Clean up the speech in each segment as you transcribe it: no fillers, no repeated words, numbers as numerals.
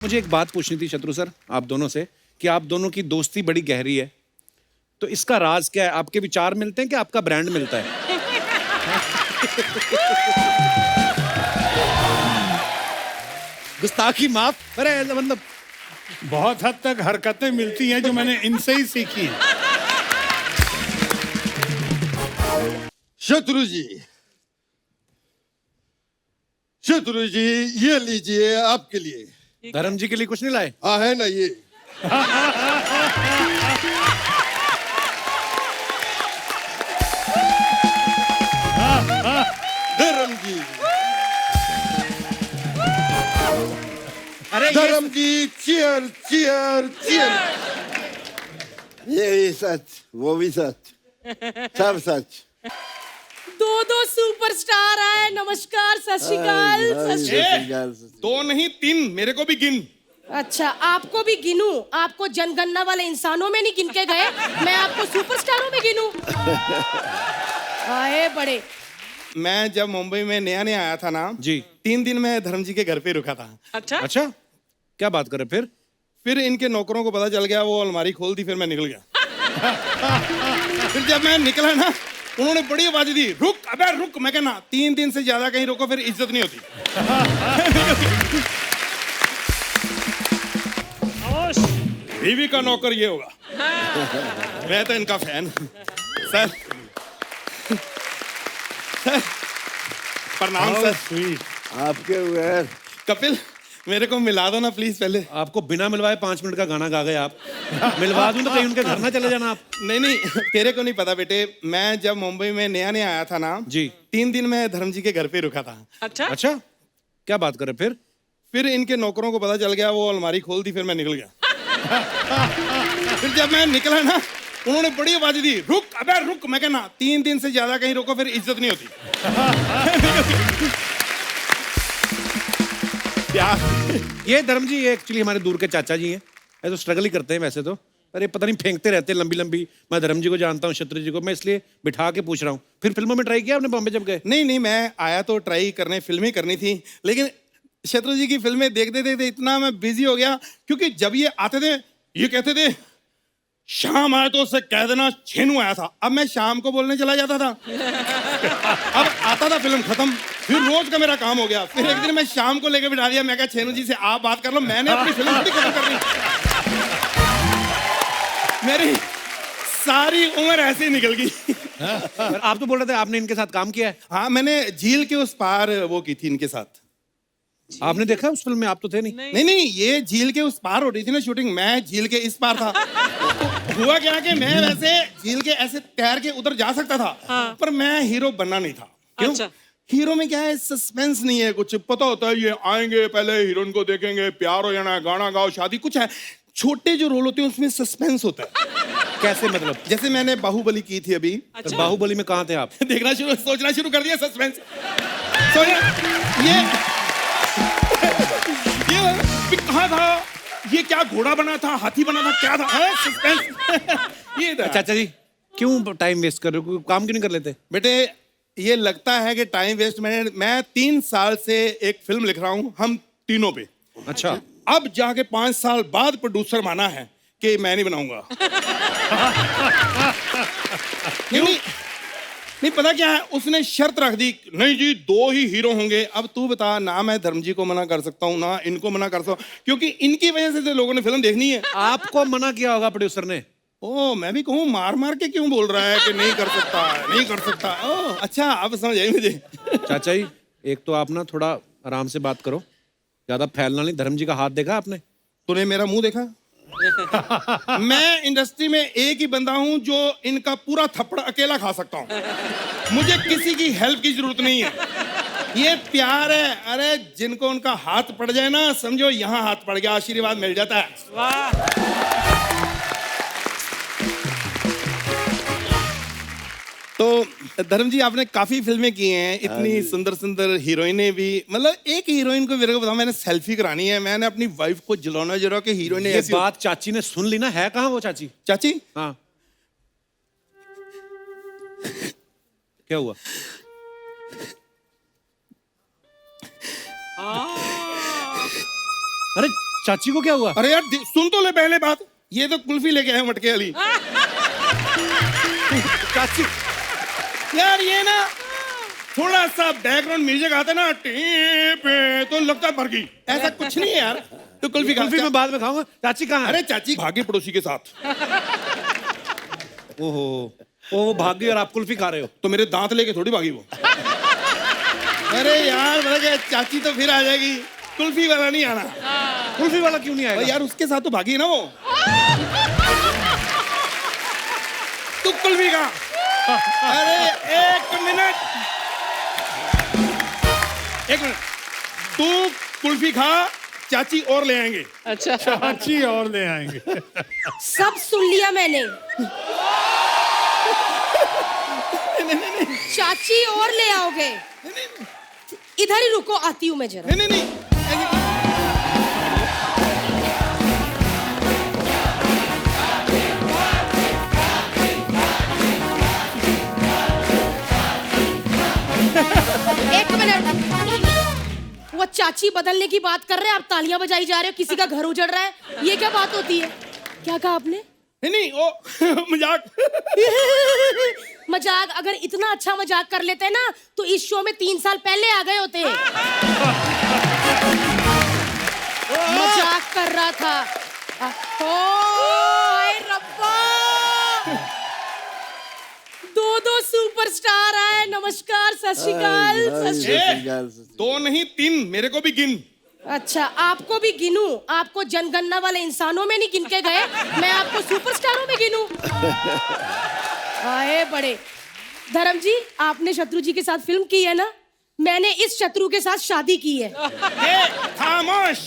मुझे एक बात पूछनी थी शत्रु सर आप दोनों से कि आप दोनों की दोस्ती बड़ी गहरी है, तो इसका राज क्या है? आपके विचार मिलते हैं कि आपका ब्रांड मिलता है? गुस्ताखी माफ, अरे मतलब बहुत हद तक हरकतें मिलती हैं जो मैंने इनसे ही सीखी हैं। शत्रु जी ये लीजिए आपके लिए। धर्म जी के लिए कुछ नहीं लाए? हाँ है ना ये। धर्म जी, अरे धर्म जी, चीयर चीयर चीयर। ये भी सच, वो भी सच, सब सच। दो सुपरस्टार आए। नमस्कार, सत श्री अकाल, सत श्री अकाल। दो नहीं तीन, मेरे को भी गिन। अच्छा, आपको भी गिनूं? आपको जनगणना वाले इंसानों में नहीं गिन के गए, मैं आपको सुपरस्टारों में गिनूं? आए बड़े। मैं जब मुंबई में नया नया आया था ना जी 3 दिन मैं धर्म जी के घर पे रुका था। अच्छा, क्या बात कर रहे फिर इनके नौकरों को पता चल गया, वो अलमारी खोल दी, फिर मैं निकल गया। फिर जब मैं निकला ना, उन्होंने बड़ी आवाज दी, रुक अबे रुक। मैं कहना 3 दिन से ज्यादा कहीं रुको फिर इज्जत नहीं होती। बीवी का नौकर ये होगा। मैं तो इनका फैन। सर प्रणाम सर। आपके बगैर कपिल मेरे को मिला दो ना प्लीज पहले। आपको बिना मिलवाए 5 मिनट का गाना गा गए आप। मिलवा दूं तो कहीं उनके घर ना चले जाना आप। नहीं तेरे को नहीं पता बेटे, मैं जब मुंबई में नया नया आया था ना जी 3 दिन मैं धर्म जी के घर पे रुका था। अच्छा, क्या बात कर रहे फिर इनके नौकरों को पता चल गया, वो अलमारी खोल दी, फिर मैं निकल गया। फिर जब मैं निकला ना, उन्होंने बड़ी आवाज दी, रुक अबे रुक। मैं कहना 3 दिन से ज्यादा कहीं रुको फिर इज्जत नहीं होती। ये धर्म जी ये एक्चुअली हमारे दूर के चाचा जी हैं। ये तो स्ट्रगल ही करते हैं वैसे तो, अरे पता नहीं फेंकते रहते हैं लंबी लंबी। मैं धर्म जी को जानता हूँ, शत्रु जी को, मैं इसलिए बिठा के पूछ रहा हूँ। फिर फिल्मों में ट्राई किया आपने बॉम्बे जब गए? नहीं मैं आया तो ट्राई करने, फिल्में करनी थी, लेकिन शत्रु जी की फिल्में देखते देखते इतना मैं बिजी हो गया, क्योंकि जब ये आते थे ये कहते थे शाम आया तो उससे कह देना छेनू आया था। अब मैं शाम को बोलने चला जाता था। अब आता था फिल्म खत्म, फिर रोज का मेरा काम हो गया। फिर एक दिन मैं शाम को लेकर बिठा दिया, मैं कहा छेनू जी से आप बात कर लो, मैंने अपनी फिल्म थोड़ी खत्म करनी। मेरी सारी उम्र ऐसे ही निकल गई। आप तो बोल रहे थे आपने इनके साथ काम किया है। हाँ मैंने झील के उस पार वो की थी इनके साथ। आपने देखा उस फिल्म में? आप तो थे नहीं। नहीं ये झील के उस पार हो रही थी ना शूटिंग, मैं झील के इस पार था। तो हुआ क्या कि मैं वैसे झील के ऐसे तैर के उधर जा सकता था, पर मैं हीरो बनना नहीं था। क्यों? हीरो में क्या है, सस्पेंस नहीं है कुछ। पता होता है ये आएंगे, पहले हीरोइन को देखेंगे, प्यार हो जाना है, गाना गाओ, शादी, कुछ है। छोटे जो रोल होते हैं उसमें सस्पेंस होता है। कैसे मतलब? जैसे मैंने बाहुबली की थी अभी। तो बाहुबली में कहाँ थे आप? देखना शुरू, सोचना शुरू कर दिया, सस्पेंस। ये कहाँ था, ये क्या घोड़ा बना था, हाथी बना था, क्या था? सस्पेंस। ये चाचा जी क्यों टाइम वेस्ट कर रहे हो? काम क्यों नहीं कर लेते? बेटे ये लगता है कि टाइम वेस्ट। मैं 3 साल से एक फिल्म लिख रहा हूँ, हम तीनों पे। अच्छा, अब जाके 5 साल बाद प्रोड्यूसर माना है कि मैं नहीं बनाऊंगा। नहीं पता क्या है, उसने शर्त रख दी, नहीं जी 2 ही हीरो होंगे। अब तू बता, ना मैं धर्म जी को मना कर सकता हूँ ना इनको मना कर सकता हूँ, क्योंकि इनकी वजह से तो लोगों ने फिल्म देखनी है। आपको मना किया होगा प्रोड्यूसर ने? ओ मैं भी कहूँ मार मार के क्यों बोल रहा है कि नहीं कर सकता, नहीं कर सकता। ओ अच्छा, अब समझ आई मुझे। चाचा जी एक तो आप ना थोड़ा आराम से बात करो, ज्यादा फैलना नहीं। धर्म जी का हाथ देखा आपने? तूने मेरा मुंह देखा? मैं इंडस्ट्री में एक ही बंदा हूं जो इनका पूरा थप्पड़ अकेला खा सकता हूं। मुझे किसी की हेल्प की जरूरत नहीं है। ये प्यार है। अरे जिनको उनका हाथ पड़ जाए ना, समझो यहाँ हाथ पड़ गया, आशीर्वाद मिल जाता है। वाह। तो धर्म जी आपने काफी फिल्में की हैं, इतनी सुंदर सुंदर हीरोइनें भी। मतलब एक हीरोइन को मेरे को बताओ, मैंने सेल्फी करानी है, मैंने अपनी वाइफ को जलाना जरा कि हीरोइन ये बात चाची ने सुन ली ना। है कहाँ वो चाची? चाची हाँ क्या हुआ? अरे चाची को क्या हुआ? अरे यार सुन तो ले पहले बात, ये तो कुल्फी लेके आए मटके वाली। चाची यार ये ना थोड़ा सा बैकग्राउंड म्यूजिक आता ना पे तो लगता है मर गई, ऐसा कुछ नहीं है यार। तो कुल्फी खा। कुल्फी मैं बाद में खाऊंगा। चाची कहाँ है? अरे चाची भागी पड़ोसी के साथ। ओहो, वो भाग गई और आप कुल्फी खा रहे हो? तो मेरे दांत लेके थोड़ी भागी वो। अरे यार पता क्या, चाची तो फिर आ जाएगी, कुल्फी वाला नहीं आना। कुल्फी वाला क्यों नहीं आएगा? यार उसके साथ तो भागी है ना वो। तू कुल्फी खा। अरे एक मिनट, तू कुल्फी खा, चाची और ले आएंगे। अच्छा, चाची और ले आएंगे। सब सुन लिया मैंने। चाची और ले आओगे? इधर ही रुको, आती हूँ मैं जरा। नहीं नहीं नहीं, एक मिनट, वो चाची बदलने की बात कर रहे हैं, आप तालियां बजाई जा रहे हो, किसी का घर उजड़ रहा है, ये क्या बात होती है? क्या कहा आपने? नहीं ओ मजाक। मजाक? अगर इतना अच्छा मजाक कर लेते हैं ना तो इस शो में 3 साल पहले आ गए होते। मजाक कर रहा था। हाय रब्बा, दो सुपरस्टार आए। नमस्कार, सत श्री अकाल, सत श्री अकाल। दो नहीं 3, मेरे को भी गिन। अच्छा, आपको भी गिनूं? आपको जनगणना वाले इंसानों में नहीं गिन के गए, मैं आपको सुपरस्टारों में गिनूं? आए बड़े। धर्म जी, आपने शत्रु जी के साथ फिल्म की है ना? मैंने इस शत्रु के साथ शादी की है। खामोश।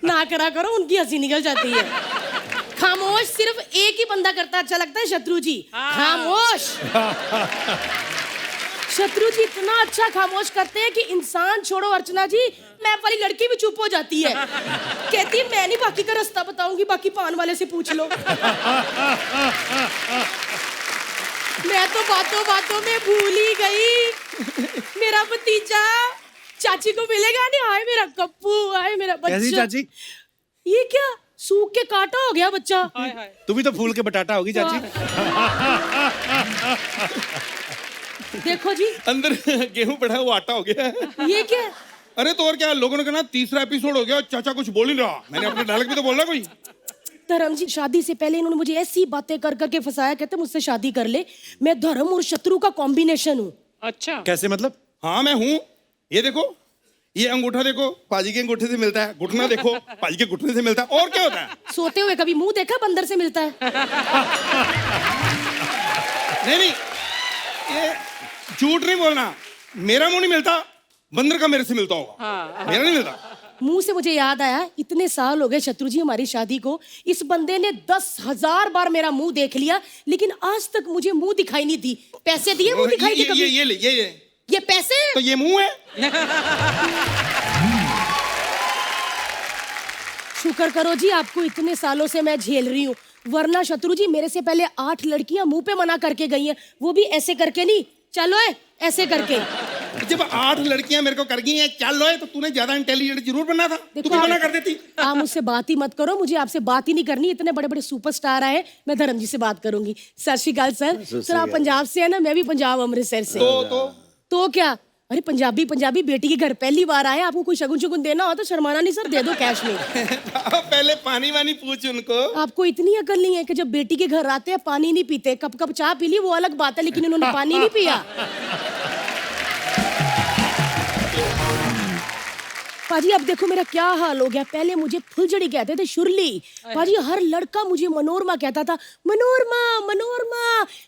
ना करा करो, उनकी हंसी निकल जाती है। खामोश सिर्फ एक ही बंदा करता अच्छा लगता है, शत्रु जी। खामोश। शत्रु जी इतना अच्छा खामोश करते हैं कि इंसान छोड़ो अर्चना जी, मैं वाली लड़की भी चुप हो जाती है। कहती है मैं नहीं बाकी का रास्ता बताऊंगी, बाकी पान वाले से पूछ लो। मैं तो बातों बातों में भूल ही गई, मेरा भतीजा चाची को मिलेगा नहीं। हाय मेरा कप्पू, हाय मेरा बच्चा। कैसी चाची? ये क्या सूख के काटा हो गया बच्चा? तुम भी तो फूल के बटाटा होगी चाची। देखो जी, अंदर गेहूं पड़ा है, वो आटा हो गया है। ये क्या? अरे तो और क्या, लोगों ने कहा 3रा एपिसोड हो गया, चाचा कुछ बोल नहीं रहा। मैंने अपने डायलॉग भी तो बोलना कोई। धर्म जी, शादी से पहले इन्होंने मुझे ऐसी बातें कर करके फंसाया, कहते मुझसे शादी कर ले, मैं धर्म और शत्रु का कॉम्बिनेशन हूँ। अच्छा, कैसे मतलब? हाँ मैं हूँ। ये देखो, ये अंगूठा देखो, पाजी के अंगूठे से मिलता है। घुटना देखो, पाजी के घुटने से मिलता है। और क्या होता है? सोते हुए कभी मुंह देखा बंदर से मिलता है? नहीं, ये झूठ नहीं बोलना। मेरा मुंह नहीं मिलता, बंदर का मेरे से मिलता होगा। मेरा नहीं मिलता। मुंह से मुझे याद आया, इतने साल हो गए शत्रु जी हमारी शादी को, इस बंदे ने 10,000 बार मेरा मुंह देख लिया, लेकिन आज तक मुझे मुंह दिखाई नहीं दी। पैसे दिए मुंह दिखाई दी कभी? ये ले, ये पैसे? तो ये मुंह है। शुक्र करो जी, आपको इतने सालों से मैं झेल रही हूँ, वरना शत्रु जी मेरे से पहले 8 लड़कियां मुंह पे मना करके गई हैं, वो भी ऐसे करके नहीं, चलो है ऐसे करके। जब 8 लड़कियां मेरे को कर गई हैं चल लो है, तो तूने ज्यादा इंटेलिजेंट जरूर बनना था। तू भी मना कर देती। आप मुझसे बात ही मत करो, मुझे आपसे बात ही नहीं करनी। इतने बड़े बड़े सुपरस्टार आए, मैं धर्म जी से बात करूंगी। सत श्री अकाल सर। सर आप पंजाब से है ना? मैं भी पंजाब अमृतसर से। तो क्या? अरे पंजाबी बेटी के घर पहली बार आए, आपको कोई शगुन शुगुन देना हो तो शर्माना नहीं सर, दे दो कैश में। पहले पानी वानी पूछ उनको। आपको इतनी अकल नहीं है कि जब बेटी के घर आते हैं पानी नहीं पीते? कप कप चाय पी ली वो अलग बात है, लेकिन इन्होंने पानी नहीं पिया। पाजी अब देखो मेरा क्या हाल हो गया। पहले मुझे फुलझड़ी कहते थे, शुरली। पाजी हर लड़का मुझे मनोरमा कहता था, मनोरमा मनोरमा।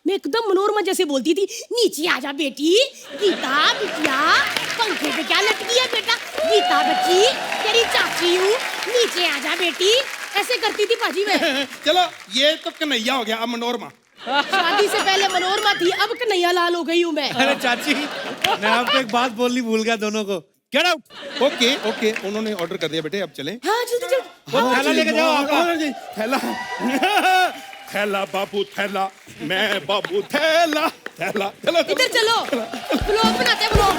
मैं एकदम मनोरमा जैसे बोलती थी। नीचे आजा बेटी, गीता बिटिया, पंखे पे क्या लटकी है बेटा? गीता बच्ची, तेरी चाची हूँ, नीचे आजा बेटी। ऐसे करती थी पाजी मैं। चलो ये तो कन्हैया हो गया, अब मनोरमा। शादी से पहले मनोरमा थी, अब कन्हैया लाल हो गई हूँ मैं। अरे चाची, मैं आपको एक बात बोलनी भूल गया दोनों को। Get out. ओके, उन्होंने ऑर्डर कर दिया बेटे, अब चलें। हाँ जल्दी जल्दी। वो थैला लेके जाओ आपका। थैला थैला बाबू थैला, मैं बाबू थैला थैला। चलो इधर चलो, ब्लॉग बनाते हैं ब्लॉग।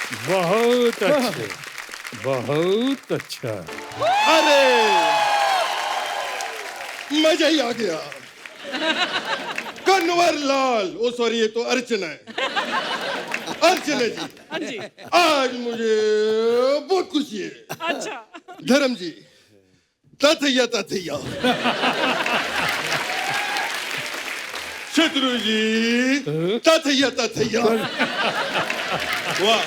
बहुत अच्छे, बहुत अच्छा। अरे मजा ही आ गया। कन्वर लाल, ओ सॉरी ये तो अर्चना है। अर्चना जी, आज मुझे बहुत खुशी है। अच्छा धर्म जी, ताथैया ताथैया। शत्रु जी, ताथैया ताथैया। वाह,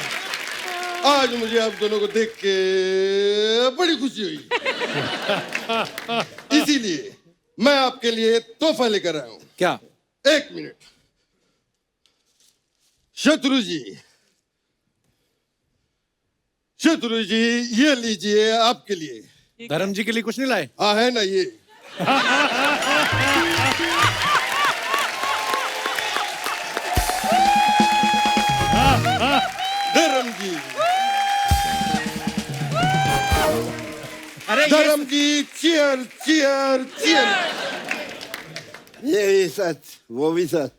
आज मुझे आप दोनों को देख के बड़ी खुशी हुई। इसीलिए मैं आपके लिए तोहफा लेकर आया हूं। क्या? 1 मिनट। शत्रु जी, शत्रु जी, ये लीजिए आपके लिए। धर्म जी के लिए कुछ नहीं लाए? हाँ है ना ये। धर्म जी, अरे धर्म जी, चीयर चीयर चीयर। ये भी सच, वो भी सच,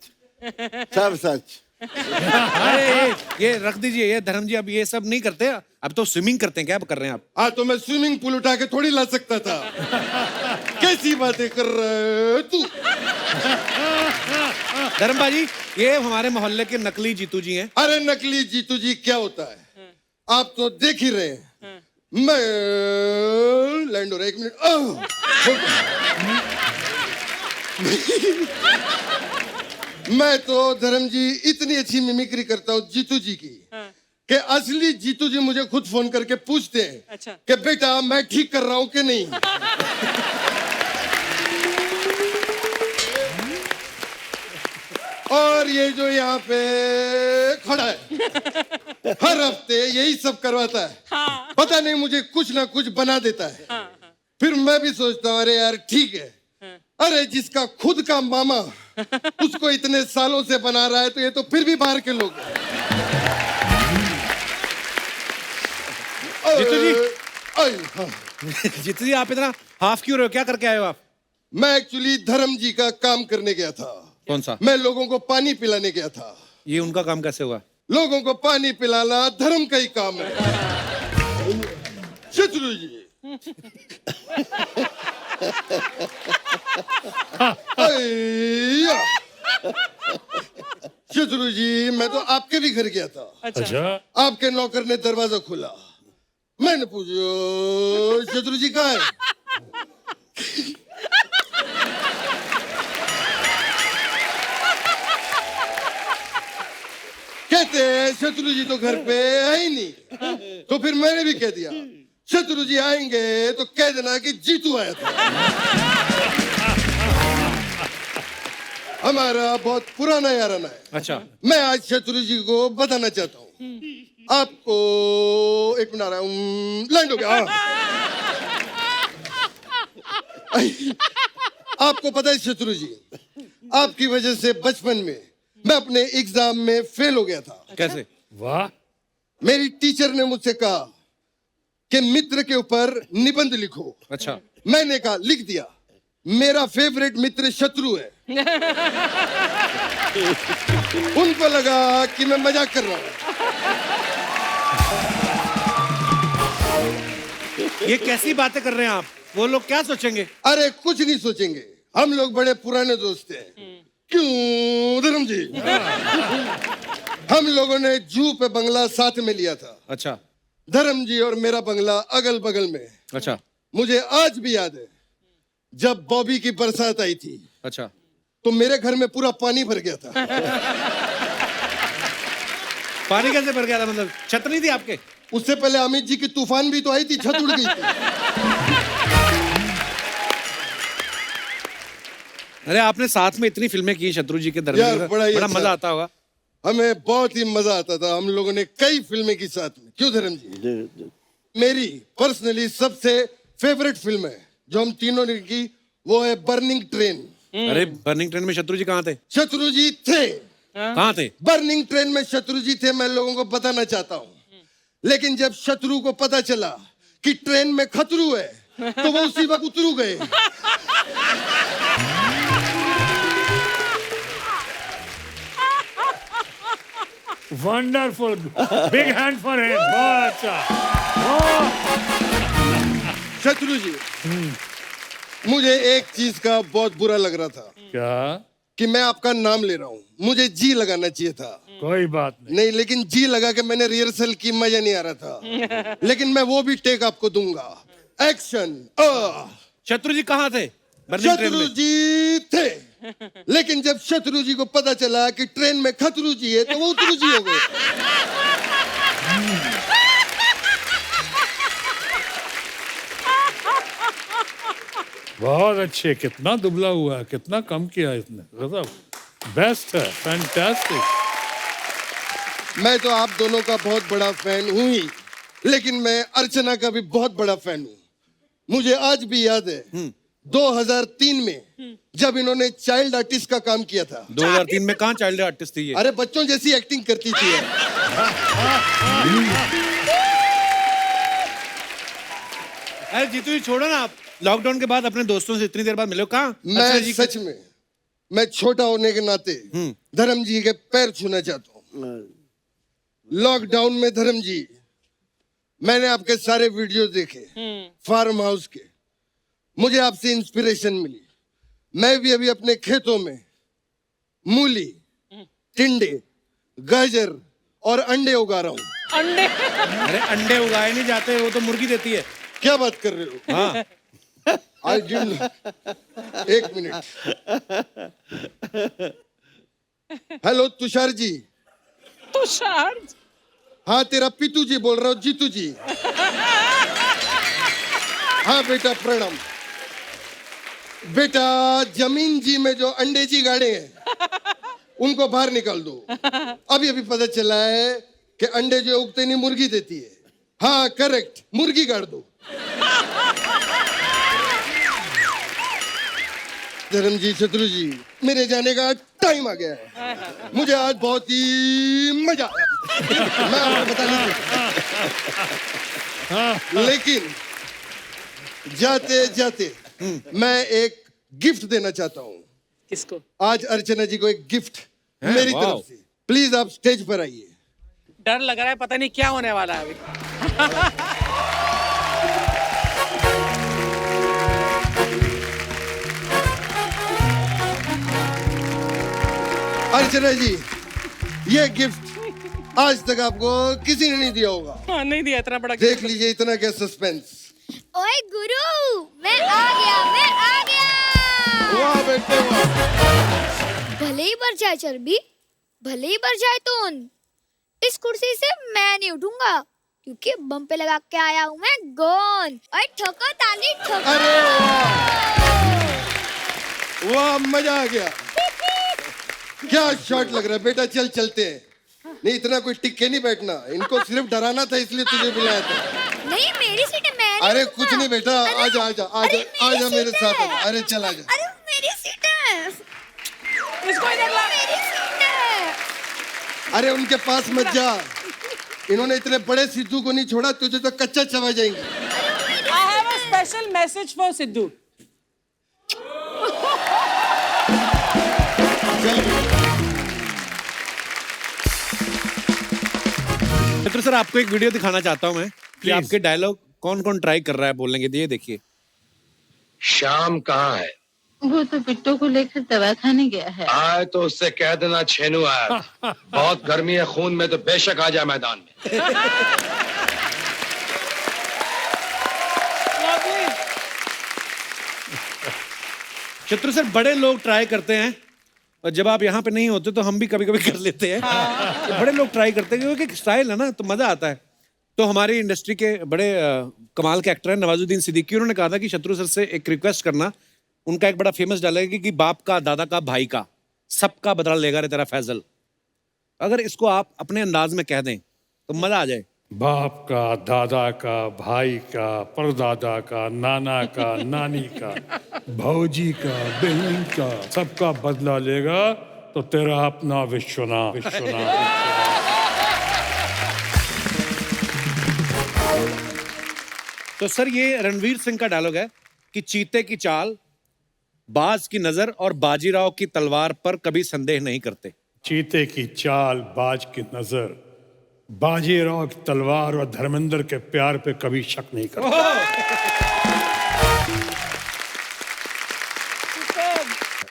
सब सच। अरे ये रख दीजिए। ये धर्म जी अब ये सब नहीं करते, अब तो स्विमिंग करते हैं। क्या कर रहे हैं आप? आज तो मैं स्विमिंग पूल उठा के थोड़ी ला सकता था। कैसी बातें कर रहे हो तू? धर्म भाजी, ये हमारे मोहल्ले के नकली जीतू जी हैं। अरे नकली जीतू जी क्या होता है, आप तो देख ही रहे हैं। मैं लैंड हो रहा है, 1 मिनट। मैं तो धर्म जी इतनी अच्छी मिमिक्री करता हूँ जीतू जी की, कि असली जीतू जी मुझे खुद फोन करके पूछते हैं अच्छा। कि बेटा मैं ठीक कर रहा हूँ कि नहीं। और ये जो यहाँ पे खड़ा है, हर हफ्ते यही सब करवाता है। हाँ। पता नहीं मुझे कुछ ना कुछ बना देता है। फिर मैं भी सोचता हूँ अरे यार ठीक है। अरे जिसका खुद का मामा उसको इतने सालों से बना रहा है, तो ये तो फिर भी बाहर के लोग हैं। जीतू जी। हाँ। जीतू जी, आप इतना हाफ क्यों रहे हो? क्या करके आए हो आप? मैं एक्चुअली धर्म जी का काम करने गया था। कौन सा? मैं लोगों को पानी पिलाने गया था। ये उनका काम कैसे हुआ? लोगों को पानी पिलाना धर्म का ही काम है। शत्रु जी, अय्या। शत्रु जी, मैं तो आपके भी घर गया था। अच्छा, आपके नौकर ने दरवाजा खोला। मैंने पूछा शत्रु जी कहाँ है? कहते हैं शत्रु जी तो घर पे है ही नहीं। तो फिर मैंने भी कह दिया शत्रु जी आएंगे तो कह देना कि जीतू आया था। हमारा बहुत पुराना याराना है। अच्छा, मैं आज शत्रु जी को बताना चाहता हूँ। आपको 1 मिनट आ रहा हूँ, लैंड हो गया। आपको पता है शत्रु जी, आपकी वजह से बचपन में मैं अपने एग्जाम में फेल हो गया था। कैसे? वाह, मेरी टीचर ने मुझसे कहा कि मित्र के ऊपर निबंध लिखो। अच्छा, मैंने कहा लिख दिया। मेरा फेवरेट मित्र शत्रु है। उनको लगा कि मैं मजाक कर रहा हूँ। ये कैसी बातें कर रहे हैं आप? वो लोग क्या सोचेंगे? अरे कुछ नहीं सोचेंगे, हम लोग बड़े पुराने दोस्त हैं। क्यों धर्म जी? हम लोगों ने जू पे बंगला साथ में लिया था। अच्छा, धर्म जी और मेरा बंगला अगल बगल में। अच्छा, मुझे आज भी याद है जब बॉबी की बरसात आई थी, अच्छा। तो मेरे घर में पूरा पानी भर गया था। पानी कैसे भर गया था? मतलब छत नहीं थी आपके? उससे पहले अमित जी की तूफान भी तो आई थी, छत उड़ गई थी। अरे आपने साथ में इतनी फिल्में की शत्रु जी के यार, दरमियान, बड़ा ही बड़ा अच्छा। मजा आता होगा। हमें बहुत ही मजा आता था। हम लोगों ने कई फिल्में की साथ में। क्यों धर्म जी? मेरी पर्सनली सबसे फेवरेट फिल्म है जो हम तीनों ने की, वो है बर्निंग ट्रेन। अरे बर्निंग ट्रेन में शत्रु जी कहाँ थे? शत्रु जी थे। कहाँ थे? बर्निंग ट्रेन में शत्रु जी थे, मैं लोगों को बताना चाहता हूँ। लेकिन जब शत्रु को पता चला कि ट्रेन में खतरू है, तो वो उसी वक्त उतरू गए। Wonderful, big hand for him. बहुत अच्छा। शत्रु जी, मुझे एक चीज का बहुत बुरा लग रहा था क्या? कि मैं आपका नाम ले रहा हूँ, मुझे जी लगाना चाहिए था। कोई बात नहीं। नहीं, लेकिन जी लगा के मैंने रिहर्सल की, मजा नहीं आ रहा था। लेकिन मैं वो भी टेक आपको दूंगा। एक्शन। शत्रु जी कहाँ थे? बर्निंग ट्रेन शत्रु में। जी थे, लेकिन जब शत्रु जी को पता चला कि ट्रेन में खतरू जी है तो वो उतरू जी हो गए। बहुत अच्छे। कितना दुबला हुआ है, कितना कम किया इसने। गजब, बेस्ट है, फैंटास्टिक। मैं तो आप दोनों का बहुत बड़ा फैन हूं ही, लेकिन मैं अर्चना का भी बहुत बड़ा फैन हूं। मुझे आज भी याद है 2003 में जब इन्होंने चाइल्ड आर्टिस्ट का काम किया था। 2003 में कहाँ चाइल्ड आर्टिस्ट थी ये? अरे बच्चों जैसी एक्टिंग करती थी ये। अरे जीतू जी छोड़ो ना, आप लॉकडाउन के बाद अपने दोस्तों से इतनी देर बाद मिले हो, कहाँ? मैं अर्चना जी सच में, मैं छोटा होने के नाते धर्म जी के पैर छूना चाहता हूँ। लॉकडाउन में धर्म जी, मैंने आपके सारे वीडियो देखे फार्म हाउस के, मुझे आपसे इंस्पिरेशन मिली। मैं भी अभी अपने खेतों में मूली, टिंडे, गाजर और अंडे उगा रहा हूँ। अरे अंडे उगाए नहीं जाते, वो तो मुर्गी देती है। क्या बात कर रहे हो? हाँ। I didn't. एक मिनट। हेलो तुषार जी। तुषार? हाँ, तेरा पीतू जी बोल रहा हूँ, जीतू जी। हाँ बेटा प्रणाम। बेटा जमीन जी में जो अंडे जी गाड़े हैं उनको बाहर निकाल दो। अभी अभी पता चला है कि अंडे जो उगते नहीं मुर्गी देती है। हाँ करेक्ट, मुर्गी गाड़ दो। धर्म जी, शत्रु जी, मेरे जाने का टाइम आ गया है। मुझे आज बहुत ही मजा आया। मैं आपको बता नहीं सकता। लेकिन जाते जाते मैं एक गिफ्ट देना चाहता हूँ। किसको? आज अर्चना जी को एक गिफ्ट मेरी वाह। तरफ से। प्लीज आप स्टेज पर आइए। डर लग रहा है, पता नहीं क्या होने वाला है अभी। अर्चना जी, ये गिफ्ट आज तक आपको किसी ने नहीं दिया होगा। हाँ, नहीं दिया इतना बड़ा। देख लीजिए, इतना क्या सस्पेंस। ओए गुरु, मैं आ गया। वाह बेटे वाह। भले ही बढ़ जाए चर्बी, भले ही बढ़ जाए तून, इस कुर्सी से मैं नहीं उठूंगा, क्योंकि बम पे लगा के आया हूँ मैं गोंद। ओए ठोको ताली ठोको। अरे वाह, वाह मजा आ गया। क्या शॉट लग रहा है बेटा, चल चलते हैं। नहीं, इतना कोई टिक के नहीं बैठना, इनको सिर्फ डराना था इसलिए तुझे बुलाया था। नहीं, मेरी सीट है, मैं नहीं अरे उठूंगा। कुछ नहीं बेटा, अरे, आजा आजा आजा अरे, मेरी आजा मेरे सीट साथ है। आजा। अरे चल आजा। अरे मेरी सीट है, इसको इधर ला। मेरी सीट है। अरे उनके पास मत जा, इन्होंने इतने बड़े सिद्धू को नहीं छोड़ा, तुझे तो कच्चा चबा जाएंगे। I have a special message for Sidhu. चल मित्र सर, आपको एक वीडियो दिखाना चाहता हूँ मैं कि Please. आपके डायलॉग कौन कौन ट्राई कर रहा है बोलने के लिए। देखिए। श्याम कहाँ है? वो तो बिट्टू को लेकर दवा खाने गया है। आए तो उससे कह देना छेनू आया। बहुत गर्मी है खून में, तो बेशक आ जाए मैदान में। शत्रु सर, बड़े लोग ट्राई करते हैं और जब आप यहाँ पे नहीं होते तो हम भी कभी कभी कर लेते हैं। तो बड़े लोग ट्राई करते हैं क्योंकि स्टाइल है ना, तो मजा आता है। तो हमारी इंडस्ट्री के बड़े कमाल के एक्टर हैं नवाजुद्दीन सिद्दीकी, उन्होंने कहा था कि शत्रु सर से एक रिक्वेस्ट करना। उनका एक बड़ा फेमस डायलॉग है कि बाप का, दादा का, भाई का, सबका बदला लेगा रे तेरा फैजल। अगर इसको आप अपने अंदाज में कह दें तो मजा आ जाए। बाप का, दादा का, भाई का, परदादा का, नाना का, नानी का, भौजी का, बहन का, सबका बदला लेगा तो तेरा अपना विश्वनाथ। तो सर, ये रणवीर सिंह का डायलॉग है कि चीते की चाल, बाज की नजर और बाजीराव की तलवार पर कभी संदेह नहीं करते। चीते की चाल, बाज की नजर, बाजीराव की तलवार और धर्मेंद्र के प्यार पे कभी शक नहीं करता।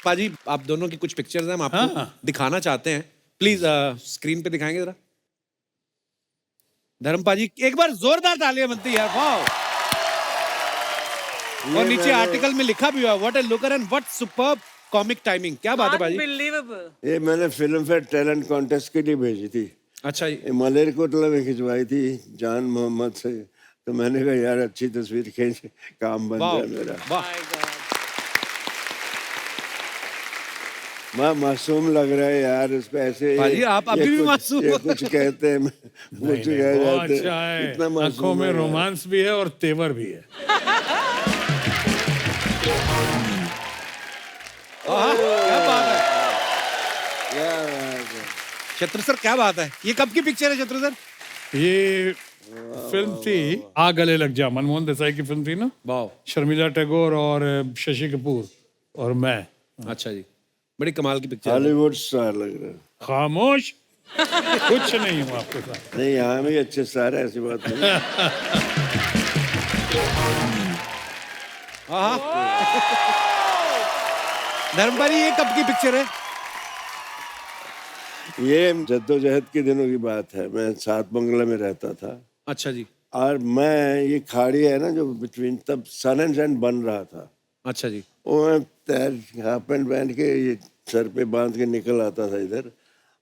पाजी आप दोनों की कुछ पिक्चर्स हैं, हम आपको दिखाना चाहते हैं। प्लीज स्क्रीन पे दिखाएंगे जरा। धर्म पाजी एक बार जोरदार तालियां बनती है यार, वाह। और नीचे आर्टिकल में लिखा भी हुआ what A looker and what superb comic timing. क्या बात है पाजी? Unbelievable. ये मैंने फिल्म फेयर टैलेंट कॉन्टेस्ट के लिए भेजी थी। अच्छा जी। ये मलेरकोटला में खिंचवाई थी जान मोहम्मद से। तो मैंने कहा यार अच्छी तस्वीर खींच, काम बन वाह गया मेरा। वाह। माँ मासूम लग रहा है यार, उसको ऐसे पाजी, आप अभी भी मासूम ये हो। कुछ कहते हैं, कुछ कह बहुत जाते अच्छा हैं। है, इतना मासूम आंखों में है यार। रोमांस भी है और तेवर भी है। क्या बात है क्या बात है। शत्रु सर, क्या बात है? ये कब की पिक्चर है शत्रु सर? ये फिल्म थी आ गले लग जा, मनमोहन देसाई की फिल्म थी ना। वाह। शर्मिला टैगोर और शशि कपूर और मैं। अच्छा जी, बड़ी कमाल की पिक्चर है। हॉलीवुड स्टार लग रहा है। खामोश, कुछ नहीं हूँ आपके साथ। नहीं यहाँ भी अच्छे स्टार है, ऐसी बात नहीं। धर्म पाजी, ये कब की पिक्चर है? ये जद्दोजहद के दिनों की बात है। मैं सात बंगला में रहता था अच्छा जी। और मैं ये खाड़ी है ना जो बिटवीन, तब सन एंड सैंड बन रहा था। अच्छा जी। वो मैं तैर हाफ पैंट पहन के ये सर पे बांध के निकल आता था इधर,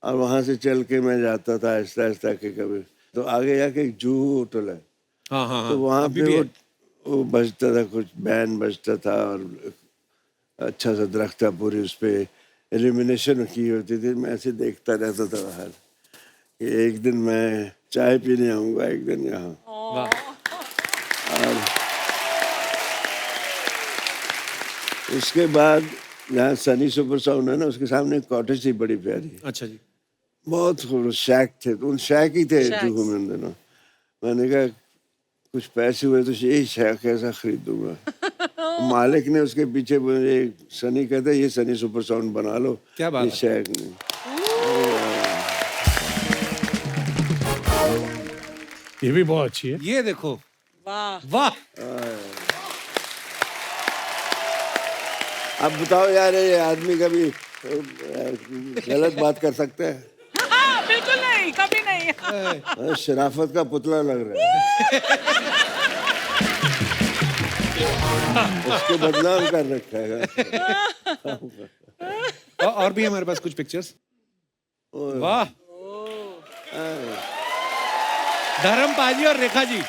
और वहां से चल के मैं जाता था आहिस्ता आहिस्ता के। कभी तो आगे जाके एक जूहू होटल है, हाँ हाँ हाँ। तो वहाँ अभी पे भी है। वो बजता था, कुछ बैंड बजता था और अच्छा सा दरख्त था, पूरी उस पर एलिमिनेशन की होती थी। मैं ऐसे देखता रहता था बाहर कि एक दिन मैं चाय पीने आऊँगा एक दिन यहाँ। और उसके बाद जहाँ सनी सुपर साउंड है ना, उसके सामने कॉटेज थी बड़ी प्यारी। अच्छा जी। बहुत खूबसूरत शैक थे, तो उन शैक ही थे जूहू में उन दिनों। मैंने कहा कुछ पैसे हुए तो यही शैक ऐसा खरीदूंगा। मालिक ने उसके पीछे मुझे, सनी कहता है ये सनी सुपर साउंड बना लो। क्या बात ये है? शैक नहीं। ये भी बहुत अच्छी है। ये देखो, वाह। वाह। अब बताओ यार, ये आदमी कभी गलत बात कर सकते हैं? बिल्कुल नहीं, कभी नहीं। शराफत का पुतला लग रहा है। उसके बदनाम कर रखा है। और भी हमारे पास कुछ पिक्चर्स। वाह। धर्म पाजी और रेखा जी।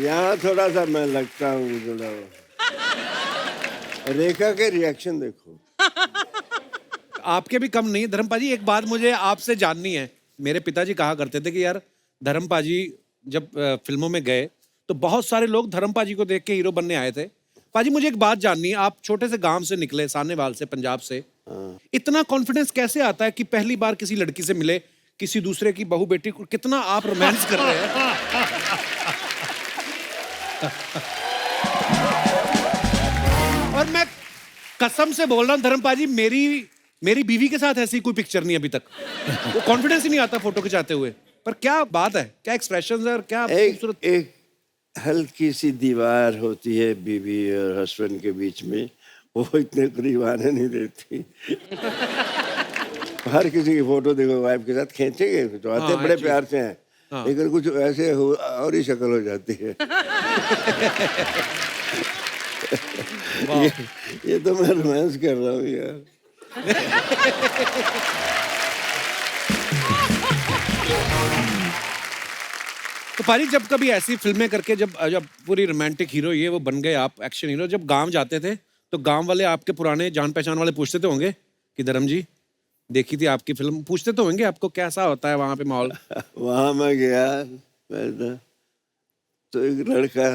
यहाँ थोड़ा सा मैं लगता हूँ थोड़ा। रेखा के रिएक्शन देखो। आपके भी कम नहीं है धर्म पाजी। एक बात मुझे आपसे जाननी है। मेरे पिताजी कहा करते थे कि यार धर्म पाजी जब फिल्मों में गए तो बहुत सारे लोग धर्म पाजी को देख के हीरो बनने आए थे। पाजी मुझे एक बात जाननी है, आप छोटे से गांव से निकले, सानेवाल से, पंजाब से, इतना कॉन्फिडेंस कैसे आता है कि पहली बार किसी लड़की से मिले, किसी दूसरे की बहू बेटी को, कितना आप रोमांस कर रहे हैं? और मैं कसम से बोल रहा हूँ धर्म पाजी, मेरी बीवी के साथ ऐसी कोई पिक्चर नहीं अभी तक। वो कॉन्फिडेंस ही नहीं आता फोटो खिंचाते हुए। पर क्या बात है, क्या एक्सप्रेशंस है और क्या खूबसूरत। एक हल्की सी दीवार होती है बीवी और हस्बैंड के बीच में, वो इतने करीब आने नहीं देती। हर किसी की फोटो देखो वाइफ के साथ खींचेंगे तो आते बड़े प्यार से हैं, लेकिन कुछ ऐसे और ही शक्ल हो जाती है। ये तो मैं रोमांस कर रहा हूँ यार। तो पारी, जब कभी ऐसी फिल्में करके जब पूरी रोमांटिक हीरो ये वो बन गए आप, एक्शन हीरो, जब गांव जाते थे तो गांव वाले आपके पुराने जान पहचान वाले पूछते तो होंगे कि धर्म जी देखी थी आपकी फिल्म, पूछते तो होंगे आपको कैसा होता है वहां पे माहौल? वहां मैं गया पहले तो एक लड़का,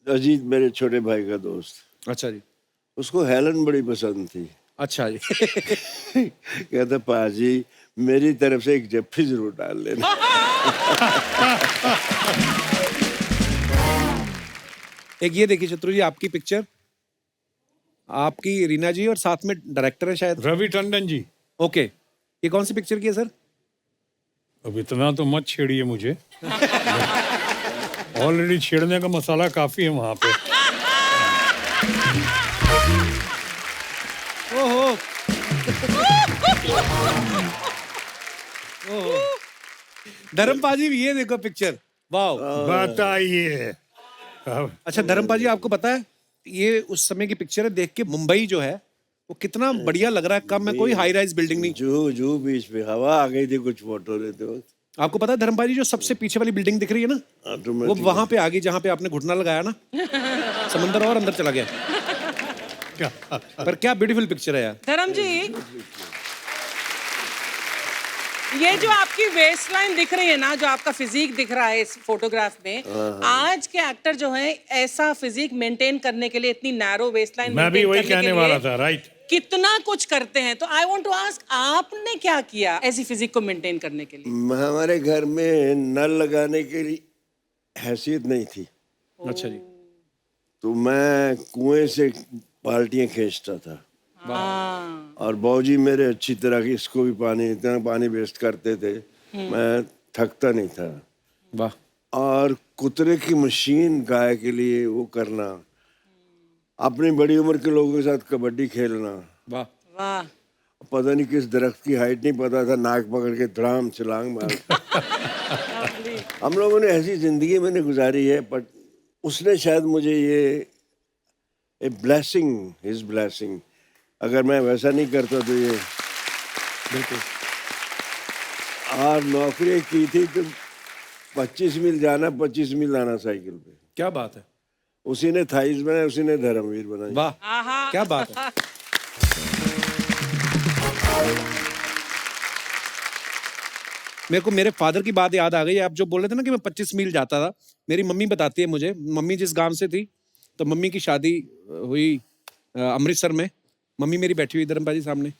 अजीत मेरे छोटे भाई का दोस्त। अच्छा जी। उसको हेलन बड़ी पसंद थी। अच्छा जी। कहता पाजी मेरी तरफ से एक जफ्फी जरूर डाल लेना। एक ये देखिए शत्रु जी, आपकी पिक्चर, आपकी रीना जी और साथ में डायरेक्टर है शायद रवि टंडन जी। ओके, ये कौन सी पिक्चर की है सर? अब इतना तो मत छेड़िए मुझे। ऑलरेडी छेड़ने का मसाला काफी है वहां पे। ओहो ओहो, धर्मपाजी ये देखो पिक्चर, वाओ। बताइए अब अच्छा धर्मपाजी, आपको पता है ये उस समय की पिक्चर है, देख के मुंबई जो है वो कितना बढ़िया लग रहा है, कम में कोई हाई राइज बिल्डिंग नहीं। जू बीच पे हवा आ गई थी कुछ फोटो लेते वक्त। आपको पता है धर्मपाजी, जो सबसे पीछे वाली बिल्डिंग दिख रही है ना, वो ऑटोमेटिक वहां पे आ गई जहां पे आपने घुटना लगाया ना, समंदर और अंदर चला गया। पर क्या ब्यूटीफुल पिक्चर है यार। धर्म जी, ये जो आपकी वेस्ट लाइन दिख रही है ना, जो आपका फिजिक दिख रहा है इस फोटोग्राफ में, आज के एक्टर जो है ऐसा फिजिक मेंटेन करने के लिए इतनी नैरो वेस्ट लाइन मैं भी वही कहने वाला था, राइट। कितना कुछ करते हैं। तो आई वांट टू आस्क, आपने क्या किया ऐसी फिजिक को मेंटेन करने के लिए? हमारे घर में नल लगाने के लिए हैसियत नहीं थी। अच्छा जी। तो मैं कुएं से बाल्टियां खींचता था और बाबूजी मेरे अच्छी तरह इसको भी पानी, इतना पानी वेस्ट करते थे, मैं थकता नहीं था। वाह। और कुतरे की मशीन गाय के लिए वो करना, अपनी बड़ी उम्र के लोगों के साथ कबड्डी खेलना। वाह वाह। पता नहीं किस दरख्त की हाइट नहीं पता था, नाक पकड़ के धड़ाम छलांग मार। हम लोगों ने ऐसी जिंदगी मैंने गुजारी है, बट उसने शायद मुझे ये ए ब्लेसिंग, हिज ब्लेसिंग, अगर मैं वैसा नहीं करता तो ये बिल्कुल। और नौकरी की थी तो 25 मील जाना 25 मील आना साइकिल पे। क्या बात है। उसी ने थाइस बनाया, उसी ने धर्मवीर बनाई। वाह क्या बात है। मेरे को मेरे फादर की बात याद आ गई। आप जो बोल रहे थे ना कि मैं 25 मील जाता था, मेरी मम्मी बताती है मुझे, मम्मी जिस गांव से थी, तो मम्मी की शादी हुई अमृतसर में। मम्मी मेरी बैठी हुई धर्मपाजी सामने।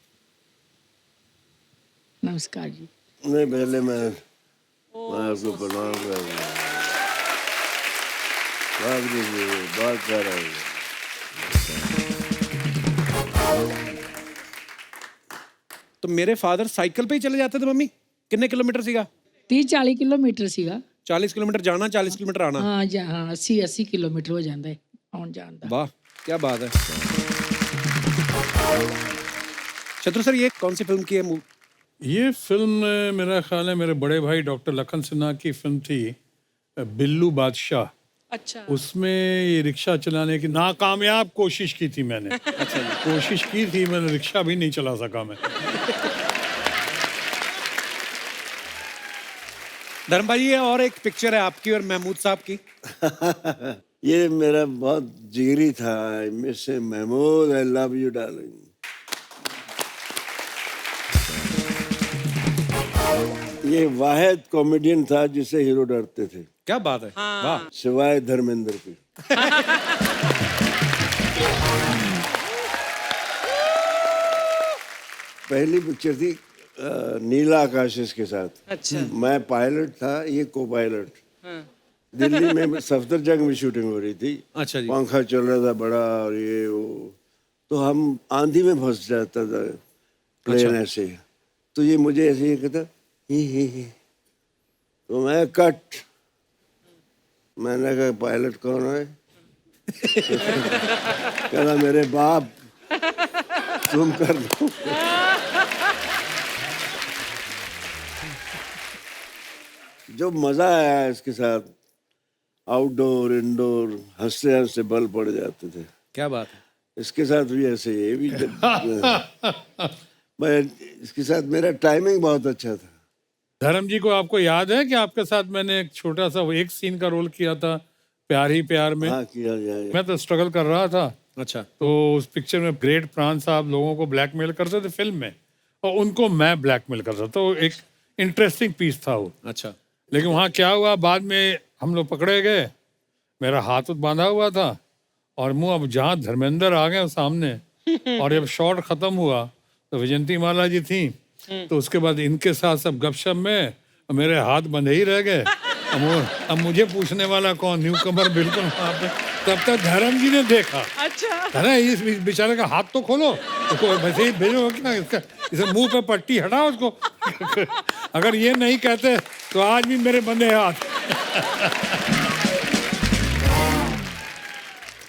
नमस्कार जी। नहीं, पहले मैं आपको प्रणाम कर रहा हूँ। बात कर रहा हूँ। तो मेरे फादर साइकिल पे ही चले जाते थे मम्मी। कितने किलोमीटर सीगा? 30-40 किलोमीटर ਸੀਗਾ। 40 किलोमीटर जाना, 40 किलोमीटर आना। हाँ जी, हाँ 80 किलोमीटर हो ਜਾਂਦਾ ਹੈ ਆਉਣ ਜਾਣ ਦਾ। वाह क्या बात है। शत्रु सर, ये कौन सी फिल्म की है? ये फिल्म मेरा ख्याल है मेरे बड़े भाई डॉक्टर लखन सिन्हा की फिल्म थी, बिल्लू बादशाह। अच्छा। उसमें ये रिक्शा चलाने की नाकामयाब कोशिश की थी मैंने। अच्छा, कोशिश की थी मैंने, रिक्शा भी नहीं चला सका मैं। धर्मभाई, ये और एक पिक्चर है आपकी और महमूद साहब की। ये मेरा बहुत जिगरी था, miss Mehmood, I love you darling. ये वाहिद कॉमेडियन था जिसे हीरो डरते थे। क्या बात है। वाह। सिवाय धर्मेंद्र की। पहली पिक्चर थी नीला आकाश के साथ। अच्छा। मैं पायलट था, ये को पायलट। दिल्ली में सफदरजंग में शूटिंग हो रही थी। अच्छा जी। पंखा चल रहा था बड़ा और ये वो, तो हम आंधी में फंस जाता था प्लेन ऐसे। तो ये मुझे ऐसे ही कहता ही। तो मैं कट, मैंने कहा पायलट कौन है? कहना मेरे बाप, तुम कर दो। जो मजा आया इसके साथ, आउटडोर इंडोर, हंसते हंसते बल पड़ जाते थे। क्या बात है। इसके साथ भी ऐसे, ये भी मैं इसके साथ मेरा टाइमिंग बहुत अच्छा था। धर्म जी को आपको याद है कि आपके साथ मैंने एक छोटा सा एक सीन का रोल किया था प्यार ही प्यार में? हाँ किया गया। मैं तो स्ट्रगल कर रहा था। अच्छा। तो उस पिक्चर में ग्रेट प्राण साहब लोगों को ब्लैकमेल करते थे फिल्म में, और उनको मैं ब्लैकमेल करता। तो एक इंटरेस्टिंग पीस था वो। अच्छा। लेकिन वहाँ क्या हुआ, बाद में हम लोग पकड़े गए, मेरा हाथ बांधा हुआ था और मुंह, अब जहाँ धर्मेंद्र आ गए सामने और जब शॉट खत्म हुआ तो विजयंती माला जी थी, तो उसके बाद इनके साथ सब गपशप में मेरे हाथ बंधे ही रह गए। अब मुझे पूछने वाला कौन, न्यू कमर बिल्कुल वहाँ पे। तब तक धर्म जी ने देखा, अच्छा। अरे इस बेचारे का हाथ तो खोलो, तो वैसे ही भेजो क्या, इसे मुंह पे पट्टी हटा उसको। अगर ये नहीं कहते तो आज भी मेरे बंदे हाथ।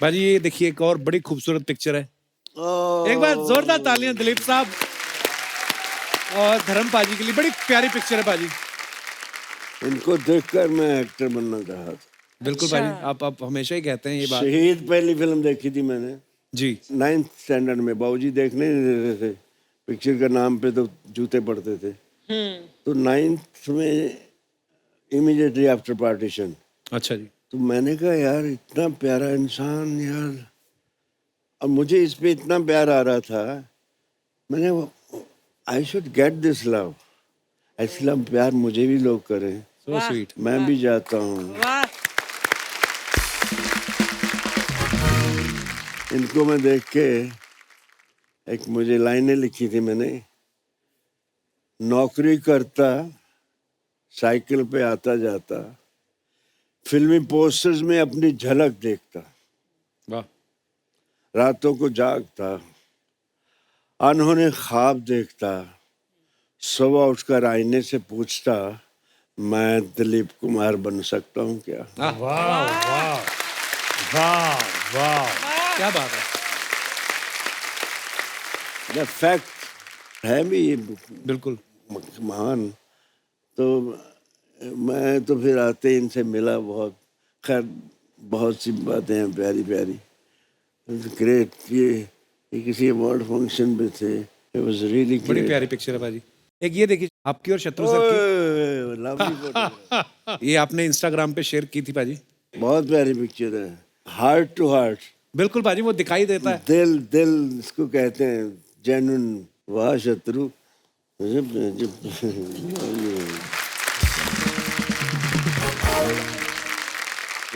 भाजी ये देखिए एक और बड़ी खूबसूरत पिक्चर है। एक बार जोरदार तालियां दिलीप साहब और धर्म पाजी के लिए। बड़ी प्यारी पिक्चर है पाजी। इनको देखकर मैं एक्टर बनना चाहा था। बिल्कुल भाजी, आप हमेशा ही कहते हैं ये बात। शहीद पहली फिल्म देखी थी मैंने जी 9th स्टैंडर्ड में। बाबूजी देखने नहीं देते थे, पिक्चर का नाम पे तो जूते पड़ते थे। तो 9th में इमीडिएटली आफ्टर पार्टीशन। अच्छा जी। तो मैंने कहा यार इतना प्यारा इंसान यार, और मुझे इस पे इतना प्यार आ रहा था, मैंने I should get this love. ऐसा प्यार मुझे भी लोग करें, सो स्वीट। मैं भी जाता हूँ। वाह। इनको मैं देख के एक मुझे लाइनें लिखी थी मैंने, नौकरी करता साइकिल पे आता जाता, फिल्मी पोस्टर्स में अपनी झलक देखता, वाह। रातों को जागता, अनहोने ख्वाब देखता, सुबह उठकर आईने से पूछता मैं दिलीप कुमार बन सकता हूँ क्या। वाह वाह वाह वाह, क्या बात है। फैक्ट है भी ये बिल्कुल महान। तो मैं तो फिर आते ही इनसे मिला, बहुत खैर बहुत सी बातें हैं प्यारी प्यारी। ग्रेट। ये किसी अवार्ड फंक्शन पे थे। इट वाज रियली बड़ी प्यारी पिक्चर है भाजी। एक ये देखिए आपकी और शत्रु सर की, लवली फोटो। ये आपने इंस्टाग्राम पे शेयर की थी भाजी। बहुत प्यारी पिक्चर है, हार्ट टू हार्ट। बिल्कुल भाजी, वो दिखाई देता है। दिल दिल इसको कहते हैं, जेन्युइन। वाह शत्रु,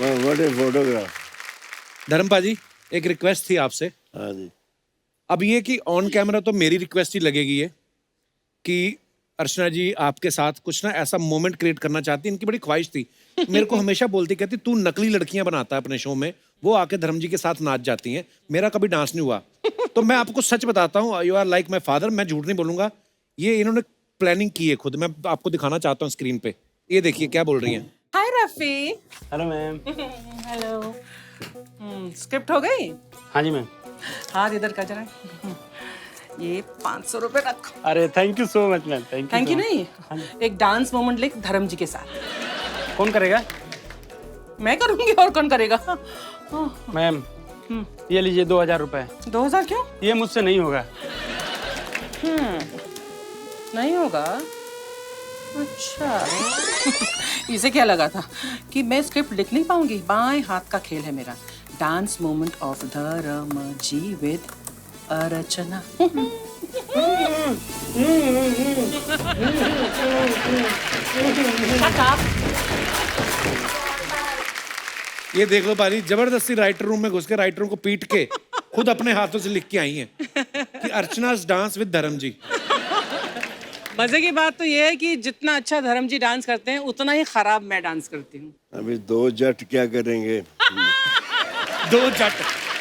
व्हाट ए फोटोग्राफ। धर्म पाजी एक रिक्वेस्ट थी आपसे। हाँ जी। अब ये कि ऑन कैमरा तो मेरी रिक्वेस्ट ही लगेगी ये कि अर्चना जी आपके साथ कुछ ना ऐसा मोमेंट क्रिएट करना चाहती। इनकी बड़ी ख्वाहिश थी, मेरे को हमेशा बोलती, कहती तू नकली लड़कियां बनाता है अपने शो में, वो आके धर्म जी के साथ नाच जाती हैं, मेरा कभी डांस नहीं हुआ। तो मैं आपको सच बताता हूँ, you are like my father, मैं झूठ नहीं बोलूंगा। ये इन्होंने प्लानिंग की है खुद, मैं आपको दिखाना चाहता हूँ स्क्रीन पे। ये देखिए क्या बोल रही हैं। Hi Rafi. Hello ma'am. Hello. Script हो गई? हाँ जी मैम। हाथ इधर का जरा। ये 500 रुपए रख। अरे thank you so much ma'am. Thank you नहीं, एक डांस मोमेंट लिख धर्म जी के साथ। कौन करेगा? मैं करूंगी, और कौन करेगा? मैम ये लीजिए 2000 रुपए। 2000 क्यों? ये मुझसे नहीं होगा। नहीं होगा? अच्छा। इसे क्या लगा था कि मैं स्क्रिप्ट लिख नहीं पाऊंगी? बाएं हाथ का खेल है मेरा। डांस मोमेंट ऑफ धर्म जी विद अर्चना। ये देख लो पारी, जबरदस्ती राइटर रूम में घुस के राइटरों को पीट के खुद अपने हाथों से लिख के आई हैं कि अर्चना डांस विद धर्म जी। मजे की बात तो ये है कि जितना अच्छा धर्म जी डांस करते हैं उतना ही खराब मैं डांस करती हूँ। अभी 2 जट क्या करेंगे? 2 जट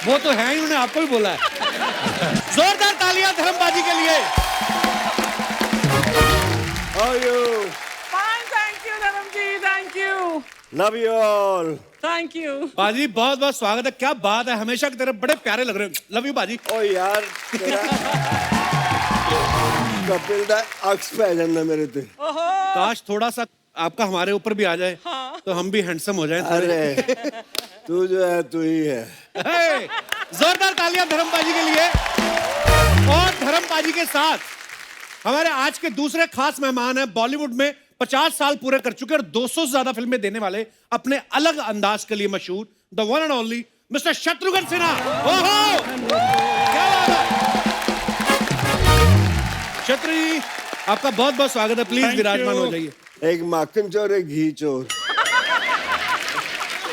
वो तो है ही, उन्हें आपको भी बोला है। जोरदार तालियां धर्मबाजी के लिए। How are you? Fine, thank you धर्म जी, thank you, Love you all. thank you। बाजी बहुत बहुत स्वागत है। क्या बात है, हमेशा की तरह बड़े प्यारे लग रहे हो। लव यू बाजी। ओ यार कपिल दा अक्स पे आ जाना मेरे ते। काश थोड़ा सा आपका हमारे ऊपर भी आ जाए तो हम भी हैंडसम हो जाएं। अरे तू जो है तू ही है। जोरदार तालियां धर्मबाजी के लिए। और धर्मबाजी के साथ हमारे आज के दूसरे खास मेहमान हैं, बॉलीवुड में 50 साल पूरे कर चुके और 200 से ज्यादा फिल्में देने वाले, अपने अलग अंदाज के लिए मशहूर, the one and only mister Shatrughan Sinha. ओहो क्या बात है। शत्रु जी आपका बहुत बहुत स्वागत है, प्लीज विराजमान हो जाइए। एक माखन चोर, एक घी चोर।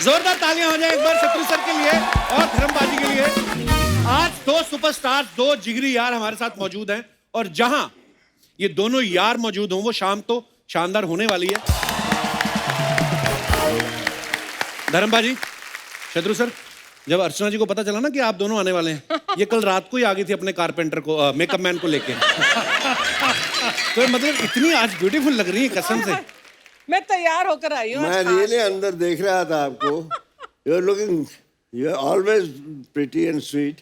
जोरदार तालियां हो जाए एक बार शत्रु सर के लिए और धर्मबाजी के लिए। आज 2 सुपरस्टार्स, 2 जिगरी यार हमारे साथ मौजूद हैं, और जहां ये दोनों यार मौजूद हों वो शाम तो शानदार होने वाली है। धर्मबाजी, शत्रु सर, जब अर्चना जी को पता चला ना कि आप दोनों आने वाले हैं, ये कल रात को ही आ गई थी अपने कारपेंटर को, मेकअप मैन को लेके। तो मतलब इतनी आज ब्यूटीफुल लग रही है कसम से। मैं तैयार होकर आई हूँ। मैं रियली अंदर देख रहा था आपको। You are looking, you are always pretty and sweet.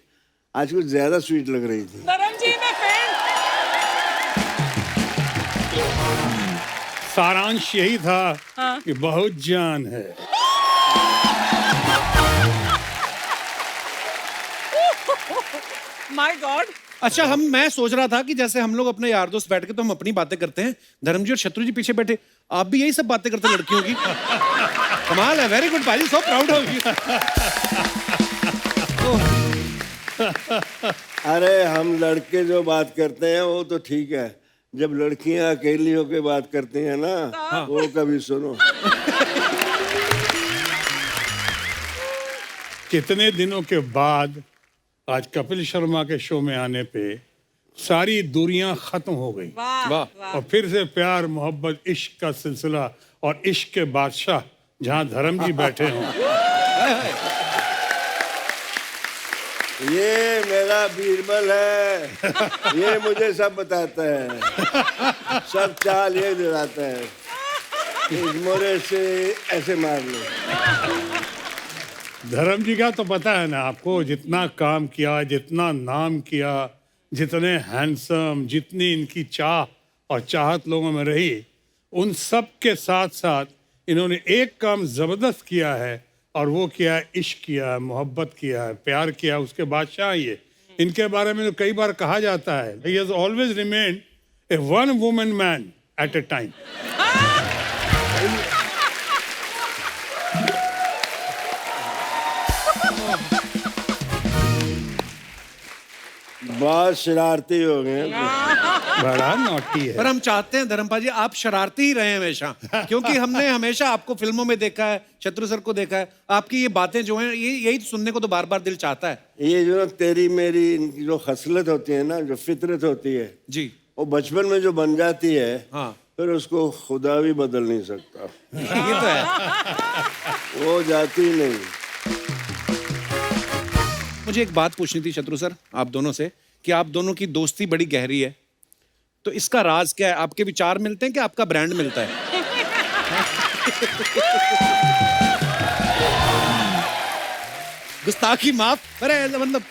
आज कुछ ज्यादा स्वीट लग रही थी। धर्म जी मैं सारांश यही था कि बहुत जान है। My God. अच्छा, मैं सोच रहा था कि जैसे हम लोग अपने यार दोस्त बैठ के तो हम अपनी बातें करते हैं, धर्म जी और शत्रु जी पीछे बैठे, आप भी यही सब बातें करते हैं लड़कियों की। कमाल है, वेरी गुड भाई, सो प्राउड ऑफ यू। अरे हम लड़के जो बात करते हैं वो तो ठीक है, जब लड़कियां अकेली होकर बात करती हैं ना, वो कभी सुनो। कितने दिनों के बाद आज कपिल शर्मा के शो में आने पे सारी दूरियां खत्म हो गई। वाह। और फिर से प्यार मोहब्बत इश्क का सिलसिला और इश्क के बादशाह जहां धर्म जी बैठे हों। ये मेरा बीरबल है, ये मुझे सब बताता है, सब चाल ये दिलाता है। इस मोरे से ऐसे मार लो। धर्म जी का तो पता है ना आपको, जितना काम किया, जितना नाम किया, जितने हैंडसम, जितनी इनकी चाह और चाहत लोगों में रही, उन सब के साथ साथ इन्होंने एक काम जबरदस्त किया है, और वो किया है इश्क किया है, मोहब्बत किया है, प्यार किया, उसके बादशाह ये। इनके बारे में तो कई बार कहा जाता है, he has always remained a one woman man at a time। बहुत शरारती हो गए। बड़ा नॉटी है। पर हम चाहते हैं धर्मपाल जी आप शरारती ही रहे हमेशा, क्योंकि हमने हमेशा आपको फिल्मों में देखा है, शत्रु सर को देखा है, आपकी ये बातें जो हैं यही सुनने को तो बार बार दिल चाहता है। ये जो तेरी मेरी इनकी जो खसलत होती है ना, जो फितरत होती है जी, वो बचपन में जो बन जाती है, हाँ, फिर उसको खुदा भी बदल नहीं सकता। ये तो है। वो जाती नहीं। मुझे एक बात पूछनी थी शत्रु सर आप दोनों से, कि आप दोनों की दोस्ती बड़ी गहरी है, तो इसका राज क्या है? आपके विचार मिलते हैं कि आपका ब्रांड मिलता है? गुस्ताखी माफ, अरे मतलब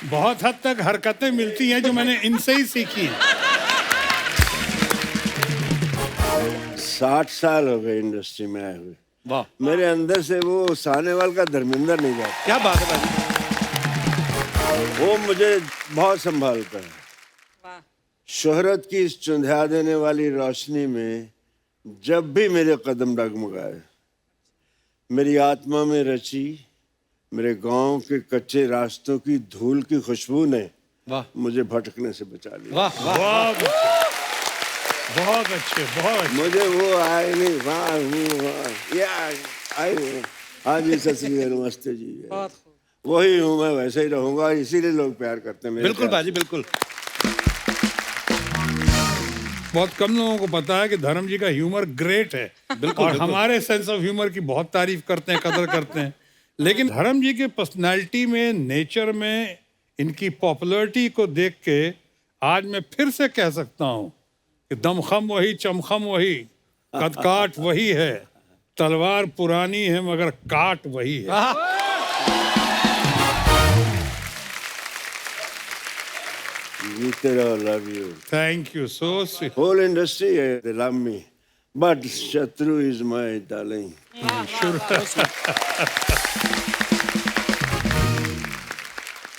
बहुत हद तक हरकतें मिलती हैं जो मैंने इनसे ही सीखी हैं। 60 साल हो गए इंडस्ट्री में आए हुए। वाह, मेरे अंदर से वो सानेवाल का धर्मेंद्र नहीं जाता। क्या बात है भाई। वो मुझे बहुत संभालता है। शोहरत की इस चुंधिया देने वाली रोशनी में जब भी मेरे कदम डगमगाए, मेरी आत्मा में रची मेरे गांव के कच्चे रास्तों की धूल की खुशबू ने वाह, मुझे भटकने से बचा लिया। वाह वाह, बहुत अच्छे, बहुत। मुझे वो आए नहीं, वहाँ ये आए नहीं। हाँ जी, सत श्री अकाल, नमस्ते जी। वही हूँ मैं, वैसे ही रहूंगा, इसीलिए लोग प्यार करते हैं मेरे। बिल्कुल बाजी, बिल्कुल। बहुत कम लोगों को पता है कि धर्म जी का ह्यूमर ग्रेट है। बिल्कुल, और बिल्कुल। हमारे सेंस ऑफ ह्यूमर की बहुत तारीफ करते हैं, कदर करते हैं, लेकिन धर्म जी के पर्सनालिटी में, नेचर में, इनकी पॉपुलैरिटी को देख के आज मैं फिर से कह सकता हूँ कि दमखम वही, चमखम वही, कदकाठ वही है, तलवार पुरानी है मगर काट वही है। जीते रहो, love you. Thank you, so sweet. Whole industry, they love me, but Shatru is my darling.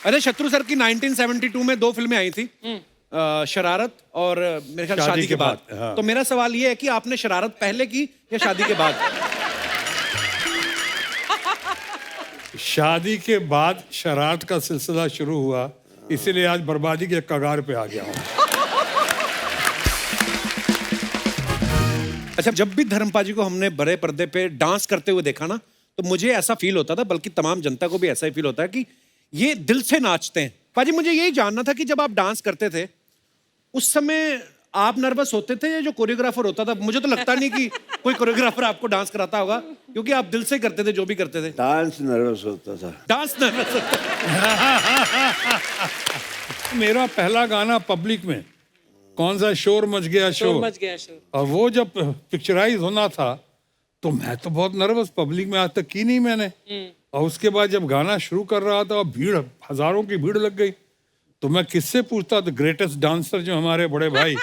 अरे शत्रु सर की 1972 में 2 फिल्में आई थी, शरारत और मेरे ख्याल शादी के बाद। हाँ। तो मेरा सवाल ये है कि आपने शरारत पहले की या शादी के बाद? शादी के बाद शरारत का सिलसिला शुरू हुआ, इसीलिए आज बर्बादी के कगार पे आ गया हूँ। अच्छा, जब भी धर्मपाल जी को हमने बड़े पर्दे पे डांस करते हुए देखा ना, तो मुझे ऐसा फील होता था, बल्कि तमाम जनता को भी ऐसा ही फील होता है कि ये दिल से नाचते हैं। पाजी, मुझे यही जानना था कि जब आप डांस करते थे उस समय आप नर्वस होते थे या जो कोरियोग्राफर होता था? मुझे तो लगता नहीं कि कोई कोरियोग्राफर आपको डांस कराता होगा, क्योंकि आप दिल से करते थे जो भी करते थे। डांस नर्वस होता था। डांस नर्वस होता। मेरा पहला गाना पब्लिक में कौन सा शोर मच गया शोर। मच गया शोर। और वो जब पिक्चराइज होना था तो मैं तो बहुत नर्वस, पब्लिक में आज तक की नहीं मैंने। और उसके बाद जब गाना शुरू कर रहा था, भीड़, हजारों की भीड़ लग गई, तो मैं किससे पूछता? तो ग्रेटेस्ट डांसर जो हमारे बड़े भाई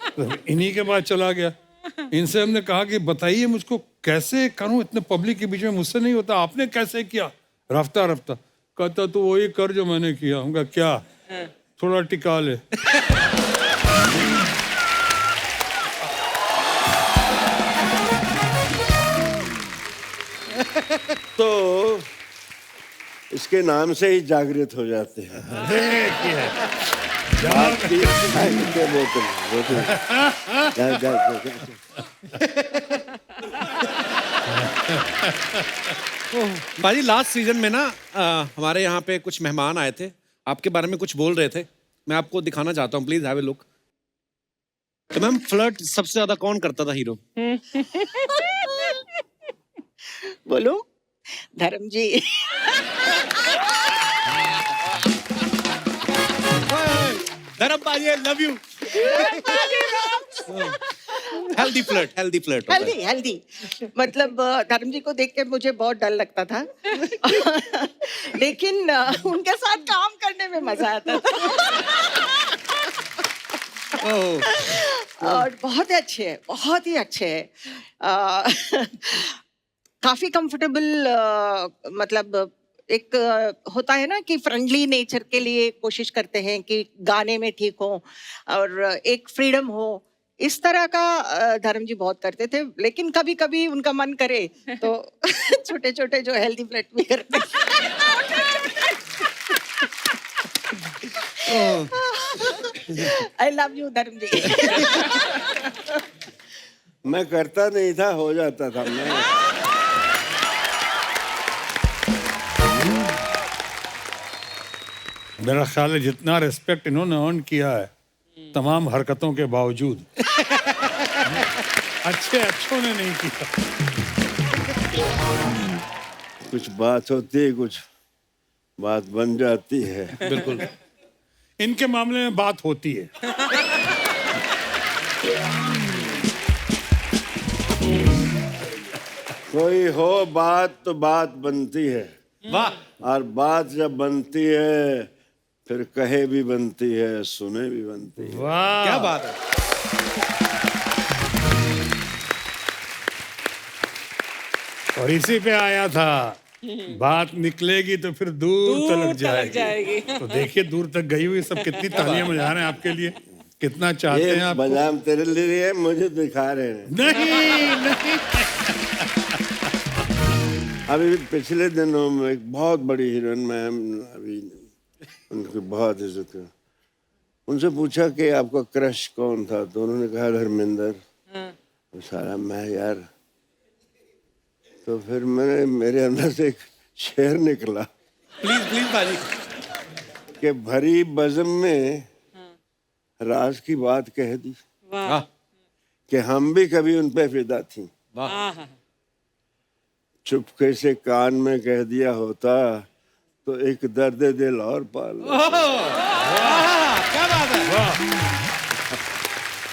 तो इन्हीं के बाद चला गया। इनसे हमने कहा कि बताइए मुझको कैसे करूं, इतने पब्लिक के बीच में मुझसे नहीं होता, आपने कैसे किया? रफ्ता रफ्ता कहता तो वही कर जो मैंने किया। हम कहा क्या? थोड़ा टिका ले। तो इसके नाम से ही जागृत हो जाते हैं। बोतल बोतल बाजी लास्ट सीजन में ना हमारे यहाँ पे कुछ मेहमान आए थे, आपके बारे में कुछ बोल रहे थे, मैं आपको दिखाना चाहता हूँ, प्लीज हैव ए लुक। तो मैम फ्लर्ट सबसे ज्यादा कौन करता था हीरो? बोलो धर्म जी। धर्म बाजी, आई लव यू। हेल्दी फ्लर्ट होता है। हेल्दी मतलब धर्म जी को देख के मुझे बहुत डर लगता था लेकिन उनके साथ काम करने में मजा आता था। और बहुत ही अच्छे हैं। काफी कंफर्टेबल, मतलब एक होता है ना कि फ्रेंडली नेचर के लिए कोशिश करते हैं कि गाने में ठीक हो और एक फ्रीडम हो, इस तरह का धर्म जी बहुत करते थे। लेकिन कभी कभी उनका मन करे तो छोटे छोटे जो हेल्दी फ्लर्ट भी करते। आई लव यू धर्म जी। मैं करता नहीं था, हो जाता था। मैं मेरा ख्याल है जितना रिस्पेक्ट इन्होंने अर्न किया है तमाम हरकतों के बावजूद अच्छों ने नहीं किया। कुछ बात होती है, कुछ बात बन जाती है। बिल्कुल। इनके मामले में बात होती है। कोई हो बात तो बात बनती है। वाह। और बात जब बनती है फिर कहे भी बनती है, सुने भी बनती है। वाह, क्या बात है। और इसी पे आया था, बात निकलेगी तो फिर दूर तलक जाएगी। तो देखिए दूर तक गई हुई सब कितनी तालियां बजा रहे हैं आपके लिए, कितना चाहते हैं आप। बदाम तेरे लिए है, मुझे दिखा रहे हैं। नहीं अभी पिछले दिनों में एक बहुत बड़ी हीरोइन मैम, अभी उनकी बहुत इज्जत है, उनसे पूछा कि आपका क्रश कौन था, तो उन्होंने कहा धर्मेंद्र। तो सारा मैं यार, तो फिर मेरे अंदर से एक शेर निकला। प्लीज बाजी। कि भरी बज़म में राज की बात कह दी कि हम भी कभी उन पे फिदा थी। चुपके से कान में कह दिया होता तो एक दर्द दिल और पाल। क्या बात है।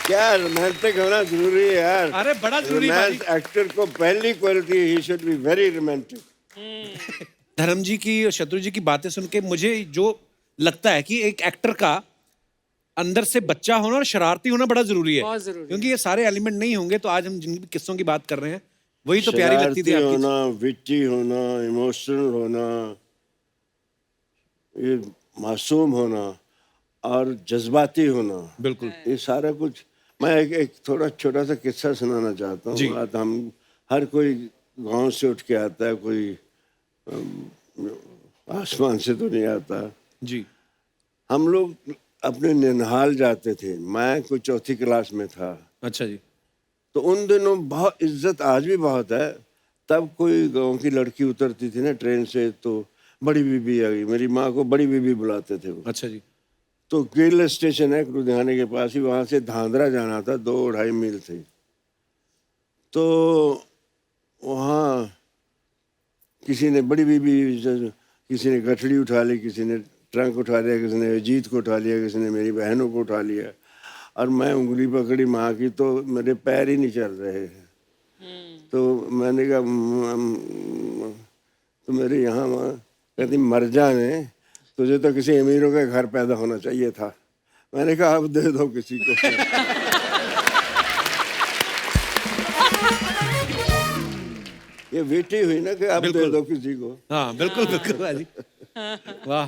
क्या रोमांटिक होना जरूरी है यार। अरे बड़ा जरूरी है। एक्टर को पहली quality, he should be very romantic. धर्म जी की और शत्रु जी की बातें सुन के मुझे जो लगता है कि एक एक्टर का अंदर से बच्चा होना और शरारती होना बड़ा जरूरी है। बहुत जरूरी। क्योंकि ये सारे एलिमेंट नहीं होंगे तो आज हम जिन भी किस्सों की बात कर रहे हैं वही तो प्यारी लगती थी आपकी। होना, विटी होना, इमोशनल होना, ये मासूम होना और जज्बाती होना। बिल्कुल। ये सारा कुछ। मैं एक थोड़ा छोटा सा किस्सा सुनाना चाहता हूँ। बात हम हर कोई गांव से उठ के आता है, कोई आसमान से तो नहीं आता जी। हम लोग अपने निनहाल जाते थे, मैं कोई चौथी क्लास में था। अच्छा जी। तो उन दिनों बहुत इज्जत, आज भी बहुत है, तब कोई गांव की लड़की उतरती थी ना ट्रेन से तो बड़ी बीबी आ गई। मेरी माँ को बड़ी बीबी बुलाते थे वो। अच्छा जी। तो गिल स्टेशन है लुधियाने के पास ही, वहाँ से धांधरा जाना था, 2-2.5 मील थे। तो वहाँ किसी ने बड़ी बीबी, किसी ने गठड़ी उठा ली, किसी ने ट्रंक उठा लिया, किसी ने अजीत को उठा लिया, किसी ने मेरी बहनों को उठा लिया। और मैं उंगली पकड़ी माँ की तो मेरे पैर ही नहीं चल रहे। तो मैंने कहा तो मेरे यहाँ माँ कहती मर जाने, तुझे तो किसी अमीरों के घर पैदा होना चाहिए था। मैंने कहा अब दे दो किसी को। ये बेटी हुई ना कि अब दे दो किसी को। हाँ बिल्कुल बिल्कुल भाजी, वाह।